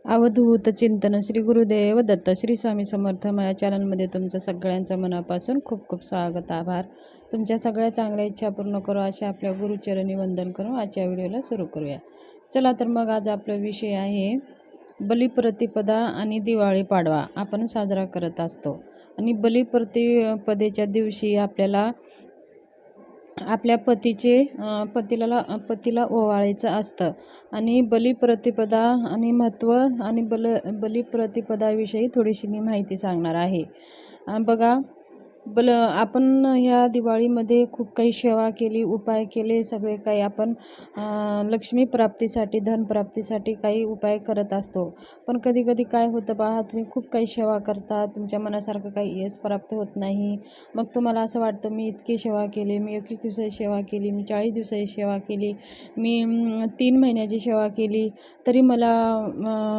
अवधूत चिंतन श्री गुरुदेव दत्त श्री स्वामी समर्थ माझ्या चॅनलमध्ये तुमचं सगळ्यांचं मनापासून खूप खूप स्वागत आभार. तुमच्या सगळ्या चांगल्या इच्छा पूर्ण करू अशा आपल्या गुरुचरणी वंदन करून आजच्या व्हिडिओला सुरू करूया. चला तर मग आज आपला विषय आहे बलिप्रतिपदा आणि दिवाळी पाडवा आपण साजरा करत असतो. आणि बलिप्रतिपदेच्या दिवशी आपल्याला आपल्या पतीला ओवाळायचं असतं. आणि बलिप्रतिपदा आणि महत्त्व आणि बलिप्रतिपदाविषयी थोडीशी मी माहिती सांगणार आहे. बघा, आपण ह्या दिवाळीमध्ये खूप काही सेवा केली, उपाय केले, सगळे काही आपण लक्ष्मी प्राप्तीसाठी, धनप्राप्तीसाठी काही उपाय करत असतो. पण कधी कधी काय होतं पहा, तुम्ही खूप काही सेवा करता, तुमच्या मनासारखं काही यश प्राप्त होत नाही. मग तुम्हाला असं वाटतं मी इतकी सेवा केली, मी 21 दिवसाची सेवा केली, मी 40 दिवसाची सेवा केली, मी 3 महिन्याची सेवा केली, तरी मला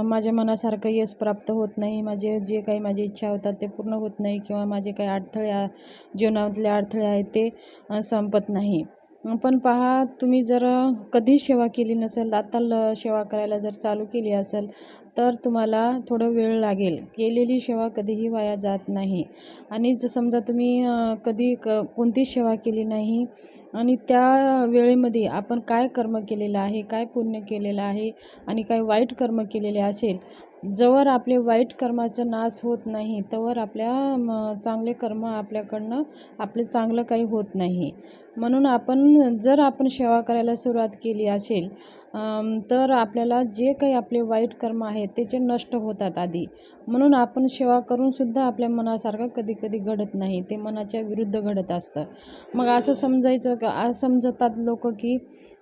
माझ्या मनासारखं यश प्राप्त होत नाही, जे काही माझी इच्छा होतात ते पूर्ण होत नाही, किंवा माझे काही अडथळे जीवनातले अडथळे आहेत ते संपत नाही. पण पहा, तुम्ही जर कधीच सेवा केली नसेल, आता सेवा करायला जर चालू केली असेल तर तुम्हाला थोडं वेळ लागेल. केलेली सेवा कधीही वाया जात नाही. आणि समजा तुम्ही कधी कोणतीच सेवा केली नाही आणि त्या वेळेमध्ये आपण काय कर्म केलेलं आहे, काय पुण्य केलेलं आहे आणि काय वाईट कर्म केलेले असेल, जवळ आपले वाईट कर्माचा नाश होत नाही तोवर आपल्या चांगले कर्म आपल्याकडनं आपले चांगलं काही होत नाही. म्हणून जर आपण सेवा करायला सुरुवात केली असेल तर आपल्याला जे काही आपले वाईट कर्म आहेत त्याचे नष्ट होतात आधी. म्हणून आपण सेवा करूनसुद्धा आपल्या मनासारखं कधी कधी घडत नाही, ते मनाच्या विरुद्ध घडत असतं. मग असं समजतात लोक की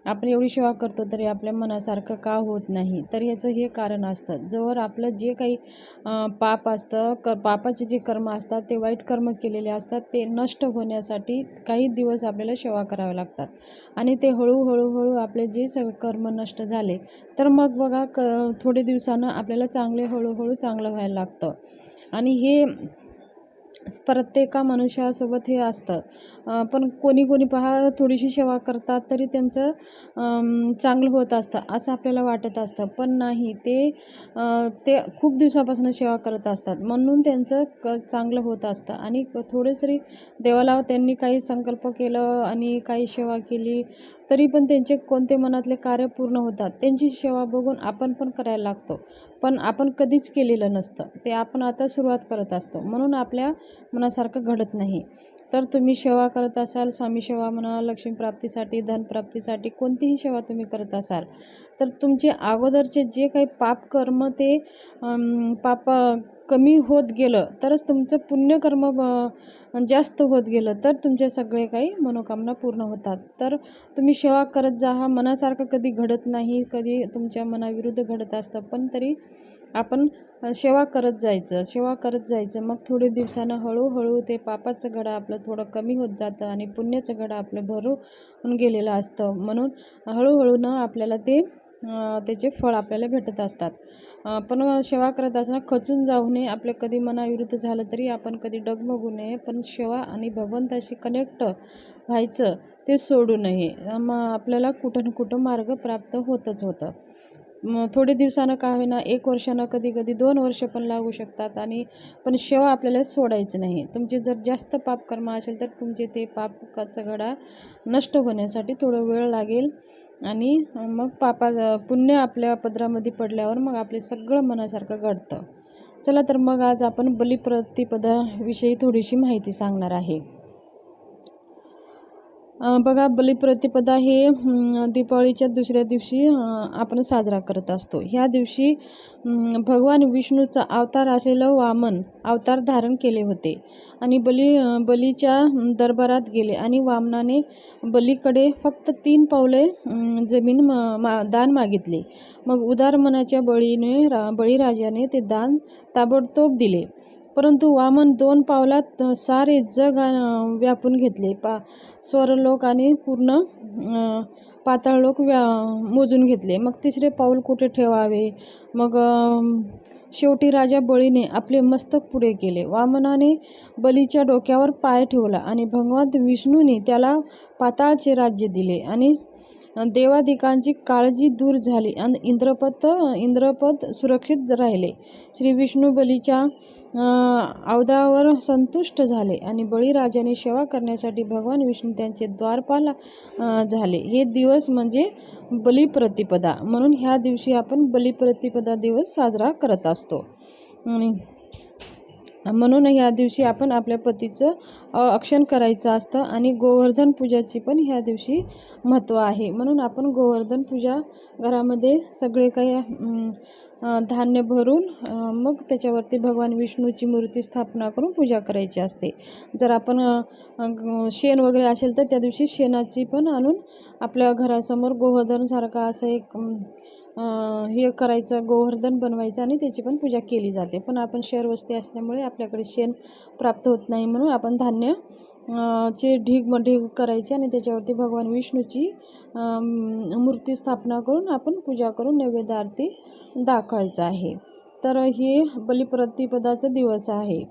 आपण एवढी सेवा करतो तरी आपल्या मनासारखं का होत नाही. तर ह्याचं हे कारण असतं, जवळ आपलं जे काही पाप असतं, पापाचे जे कर्म असतात, ते वाईट कर्म केलेले असतात, ते नष्ट होण्यासाठी काही दिवस आपल्याला सेवा कराव्या लागतात. आणि ते हळूहळू आपले जे सगळे कर्म नष्ट झाले तर मग बघा थोडे दिवसानं आपल्याला हळूहळू चांगलं व्हायला लागतं. आणि हे प्रत्येक मनुष्यासोबत हे असतं. पण कोणी पहा थोडीशी सेवा करतात तरी त्यांचं चांगलं होत असतं असं आपल्याला वाटत असतं. पण नाही, ते खूप दिवसापासून सेवा करत असतात म्हणून त्यांचं चांगलं होत असतं. आणि थोडेसरी देवाला त्यांनी काही संकल्प केलं आणि काही सेवा केली तरी पण त्यांचे कोणते मनातले कार्य पूर्ण होतात. त्यांची सेवा बघून आपण पण करायला लागतो, पण आपण कधीच केलेलं नसतं, ते आपण आता सुरुवात करत असतो, म्हणून आपल्या मनासारखं घडत नाही. तर तुम्ही सेवा करत असाल, स्वामी सेवा म्हणा, लक्ष्मीप्राप्तीसाठी, धनप्राप्तीसाठी कोणतीही सेवा तुम्ही करत असाल तर तुमचे अगोदरचे जे काही पाप कर्म ते पाप कमी होत गेलं तरच तुमचं पुण्यकर्म जास्त होत गेलं तर तुमचे सगळे काही मनोकामना पूर्ण होतात. तर तुम्ही सेवा करत जा. हा मनासारखं कधी घडत नाही, कधी तुमच्या मनाविरुद्ध घडत असतं, पण तरी आपण सेवा करत जायचं. मग थोडे दिवसानं हळूहळू ते पापाचं घडा आपलं थोडं कमी होत जातं आणि पुण्याचं घडा आपलं भरून गेलेलं असतं. म्हणून हळूहळू आपल्याला त्याचे फळ आपल्याला भेटत असतात. पण सेवा करत असताना खचून जाऊ नये. आपल्या कधी मनाविरुद्ध झालं तरी आपण कधी डगमगू नये, पण सेवा आणि भगवंताशी कनेक्ट व्हायचं ते सोडू नये. मग आपल्याला कुठं ना कुठं मार्ग प्राप्त होतच होतं. थोडे दिवसानं का होईना, 1 वर्षानं, कधी कधी 2 वर्ष पण लागू शकतात. पण सेवा आपल्याला सोडायचं नाही. तुमचे जर जास्त पापकर्म असेल तर तुमचे ते पापाचा घडा नष्ट होण्यासाठी थोडं वेळ लागेल. आणि मग पुण्य आपल्या पदरामध्ये पडल्यावर मग आपले सगळं मनासारखं घडतं. चला तर मग आज आपण बलिप्रतिपदाविषयी थोडीशी माहिती सांगणार आहे. बघा, बलिप्रतिपदा हे दीपावलीच्या दुसऱ्या दिवशी आपण साजरा करत असतो. ह्या दिवशी भगवान विष्णूचा अवतार असलेलं वामन अवतार धारण केले होते आणि बलीच्या दरबारात गेले आणि वामनाने बलीकडे फक्त 3 पावले जमीन दान मागितले. मग उदार मनाच्या बळीराजाने ते दान ताबडतोब दिले. परंतु वामन 2 पावलात सारे जग व्यापून घेतले. स्वर्गलोक आणि पूर्ण पाताळलोक मोजून घेतले. मग 3रे पाऊल कुठे ठेवावे. मग शेवटी राजा बळीने आपले मस्तक पुढे केले. वामनाने बलीच्या डोक्यावर पाय ठेवला आणि भगवान विष्णूने त्याला पाताळचे राज्य दिले. आणि देवादिकांची काळजी दूर झाली आणि इंद्रपद सुरक्षित राहिले. श्री विष्णू बलीच्या अवधावर संतुष्ट झाले आणि बळीराजाने सेवा करण्यासाठी भगवान विष्णू त्यांचे द्वारपाल झाले. हे दिवस म्हणजे बलिप्रतिपदा, म्हणून ह्या दिवशी आपण बलिप्रतिपदा दिवस साजरा करत असतो. म्हणून ह्या दिवशी आपण आपल्या पतीचं औक्षण करायचं असतं आणि गोवर्धन पूजाची पण ह्या दिवशी महत्त्व आहे. म्हणून आपण गोवर्धन पूजा घरामध्ये सगळे काही धान्य भरून मग त्याच्यावरती भगवान विष्णूची मूर्ती स्थापना करून पूजा करायची असते. जर आपण शेण वगैरे असेल तर त्या दिवशी शेणाची पण आणून आपल्या घरासमोर गोवर्धनसारखा असं एक हे करायचं, गोवर्धन बनवायचं आणि त्याची पण पूजा केली जाते. पण आपण शहरवस्ती असल्यामुळे आपल्याकडे शेण प्राप्त होत नाही, म्हणून आपण धान्य चे ढीग करायचे आणि त्याच्यावरती भगवान विष्णूची मूर्ती स्थापना करून आपण पूजा करून नैवेद्य आरती दाखवायचं आहे. तर हे बलिप्रतिपदाचा दिवस आहे.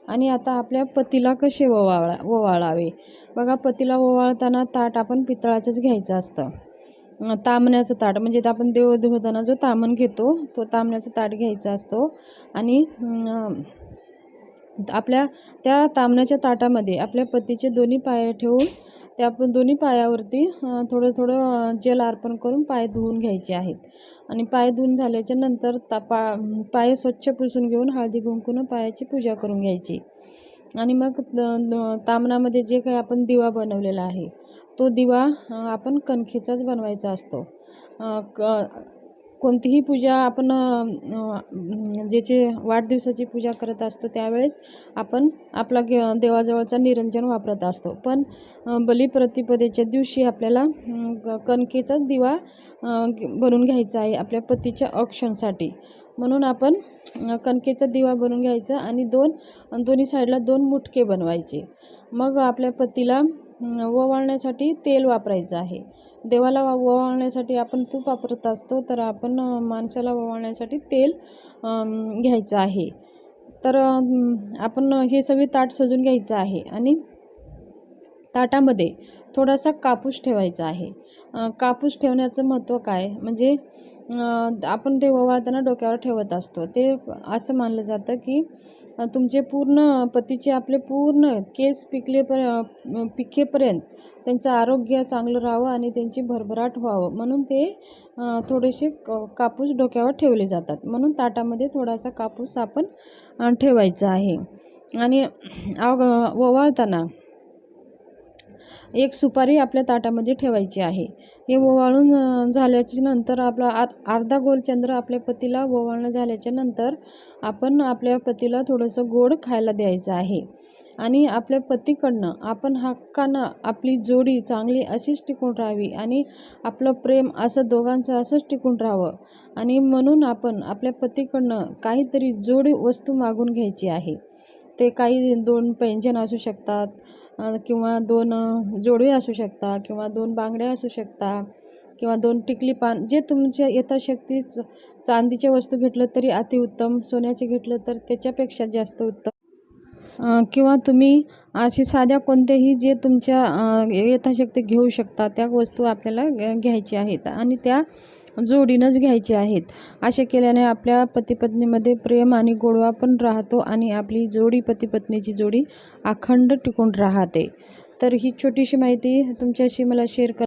आणि आता आपल्या पतीला कसे ओवाळावे. बघा, पतीला ओवाळताना ताट आपण पितळाचंच घ्यायचं असतं. तामण्याचं ताट, म्हणजे आपण देव धुताना जो तामण घेतो तो तामण्याचं ताट घ्यायचा असतो. आणि आपल्या त्या तामण्याच्या ताटामध्ये आपल्या पतीचे दोन्ही पाय ठेवून त्या दोन्ही पायावरती थोडं जल अर्पण करून पाय धुवून घ्यायचे आहेत. आणि पाय धुवून झाल्याच्या नंतर पाय स्वच्छ पुसून घेऊन हळदी कुंकूनं पायाची पूजा करून घ्यायची. आणि मग तामणामध्ये जे काही आपण दिवा बनवलेला आहे तो दिवा आपण कणकेचाच बनवायचा असतो. कोणतीही पूजा आपण ज्याचे वाढदिवसाची पूजा करत असतो त्यावेळेस आपण आपला देवाजवळचा निरंजन वापरत असतो. पण बलिप्रतिपदेच्या दिवशी आपल्याला कणकेचाच दिवा बनवून घ्यायचा आहे आपल्या पतीच्या औक्षणासाठी. म्हणून आपण कणकेचा दिवा बनवून घ्यायचा आणि दोन्ही साईडला 2 मुटके बनवायचे. मग आपल्या पतीला ओवाळण्यासाठी तेल वापरायचं आहे. देवाला ओवाळण्यासाठी आपण तूप वापरत असतो, तर आपण माणसाला ओवाळण्यासाठी तेल घ्यायचं आहे. तर आपण हे सगळे ताट सजून घ्यायचं आहे आणि ताटामध्ये थोडासा कापूस ठेवायचा आहे. कापूस ठेवण्याचं महत्त्व काय, म्हणजे आपण ते ओवाळताना डोक्यावर ठेवत असतो. ते असं मानलं जातं की तुमचे पतीचे आपले पूर्ण केस पिकेपर्यंत त्यांचं आरोग्य चांगलं राहावं आणि त्यांची भरभराट व्हावं, म्हणून ते थोडेसे कापूस डोक्यावर ठेवले जातात. म्हणून ताटामध्ये थोडासा कापूस आपण ठेवायचा आहे. आणि ओवाळताना एक सुपारी आपल्या ताटामध्ये ठेवायची आहे. हे ओवाळून झाल्याच्या नंतर आपला अर्धा गोल चंद्र आपल्या पतीला ओवाळणं झाल्याच्या नंतर आपण आपल्या पतीला थोडंसं गोड खायला द्यायचं आहे. आणि आपल्या पतीकडनं आपण हक्कानं आपली जोडी चांगली अशीच टिकून राहावी आणि आपलं प्रेम असं दोघांचं असंच टिकून राहावं. आणि म्हणून आपण आपल्या पतीकडनं काहीतरी जोडी वस्तू मागून घ्यायची आहे. ते काही 2 पैंजण असू शकतात किंवा 2 जोडवे असू शकतात किंवा 2 बांगड्या असू शकतात किंवा 2 टिकली पान, जे तुमच्या यथाशक्ती. चांदीचे वस्तू घेतलं तरी अतिउत्तम, सोन्याचे घेतलं तर त्याच्यापेक्षा जास्त उत्तम. किंवा तुम्ही अशी साध्या कोणत्याही जे तुमच्या यथाशक्ती घेऊ शकता त्या वस्तू आपल्याला घ्यायच्या आहेत आणि त्या जोडीनंच घ्यायचे आहेत. असे केल्याने आपल्या पतीपत्नीमध्ये प्रेम आणि गोडवा पण राहतो आणि आपली जोडी, पतीपत्नीची जोडी अखंड टिकून राहते. तर ही छोटीशी माहिती तुमच्याशी मला शेअर